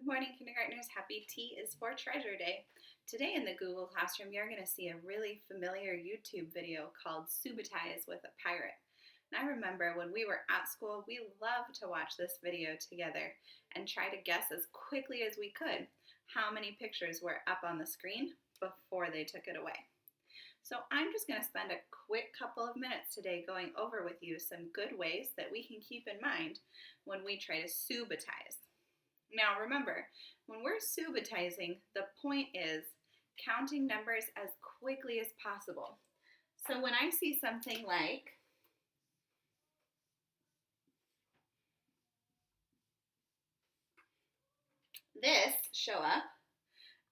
morning, kindergartners. Happy T is for Treasure Day. Today in the Google Classroom, you're going to see a really familiar YouTube video called Subitize with a Pirate. And I remember when we were at school, we loved to watch this video together and try to guess as quickly as we could how many pictures were up on the screen before they took it away. So I'm just going to spend a quick couple of minutes today going over with you some good ways that we can keep in mind when we try to subitize. Now remember, when we're subitizing, the point is counting numbers as quickly as possible. So when I see something like this show up,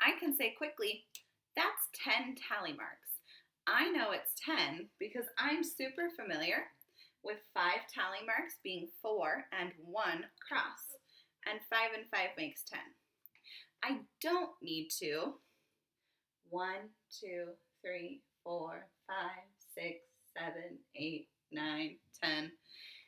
I can say quickly, that's 10 tally marks. I know it's 10 because I'm super familiar with 5 tally marks being 4 and 1 cross. And 5 and 5 makes 10. I don't need to 1, 2, 3, 4, 5, 6, 7, 8, 9, 10,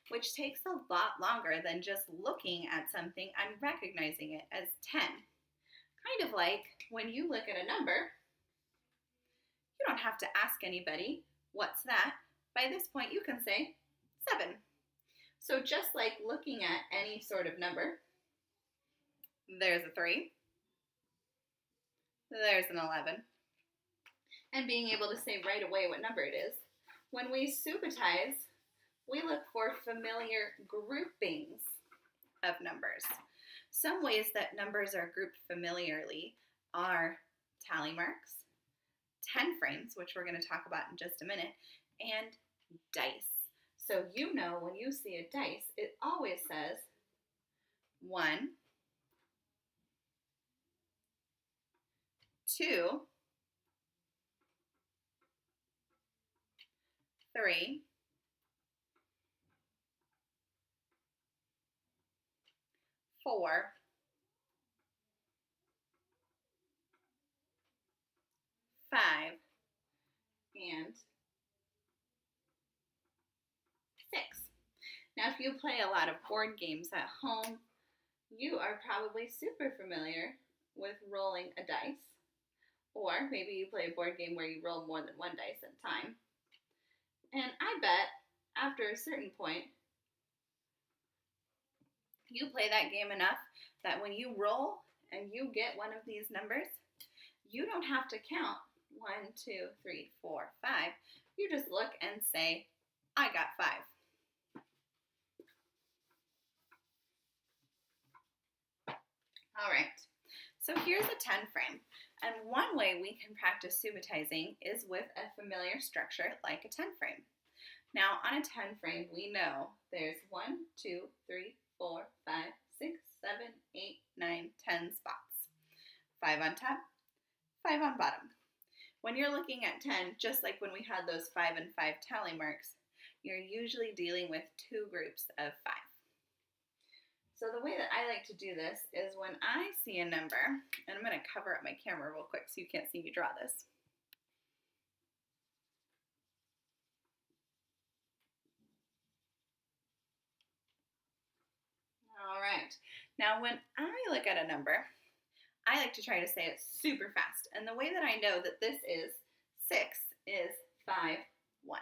which takes a lot longer than just looking at something and recognizing it as 10. Kind of like when you look at a number, you don't have to ask anybody, what's that? By this point, you can say 7. So just like looking at any sort of number, there's a 3, there's an 11, and being able to say right away what number it is. When we subitize, we look for familiar groupings of numbers. Some ways that numbers are grouped familiarly are tally marks, 10 frames, which we're going to talk about in just a minute, and dice. So you know when you see a dice, it always says 1, 2, 3, 4, 5, and 6. Now, if you play a lot of board games at home, you are probably super familiar with rolling a dice. Or maybe you play a board game where you roll more than one dice at a time. And I bet after a certain point, you play that game enough that when you roll and you get one of these numbers, you don't have to count 1, 2, 3, 4, 5. You just look and say, I got 5. All right, so here's a 10 frame. And one way we can practice subitizing is with a familiar structure like a 10 frame. Now on a 10 frame, we know there's 1, 2, 3, 4, 5, 6, 7, 8, 9, 10 spots. 5 on top, 5 on bottom. When you're looking at 10, just like when we had those 5 and 5 tally marks, you're usually dealing with 2 groups of 5. So the way that I like to do this is when I see a number, and I'm going to cover up my camera real quick so you can't see me draw this. All right, now when I look at a number, I like to try to say it super fast. And the way that I know that this is 6 is 5, 1.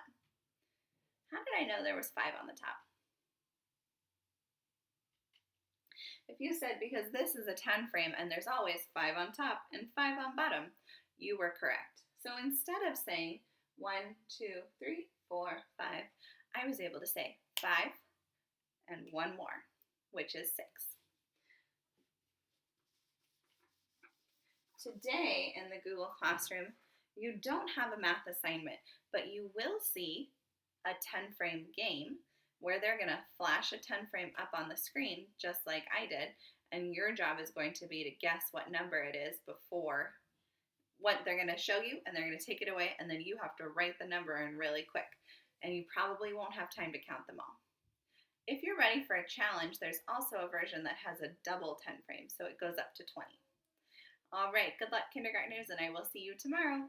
How did I know there was 5 on the top? If you said because this is a 10 frame and there's always 5 on top and 5 on bottom, you were correct. So instead of saying 1, 2, 3, 4, 5, I was able to say 5 and 1 more, which is 6. Today in the Google Classroom, you don't have a math assignment, but you will see a 10 frame game where they're going to flash a 10 frame up on the screen, just like I did, and your job is going to be to guess what number it is before what they're going to show you, and they're going to take it away, and then you have to write the number in really quick, and you probably won't have time to count them all. If you're ready for a challenge, there's also a version that has a double 10 frame, so it goes up to 20. All right, good luck, kindergartners, and I will see you tomorrow.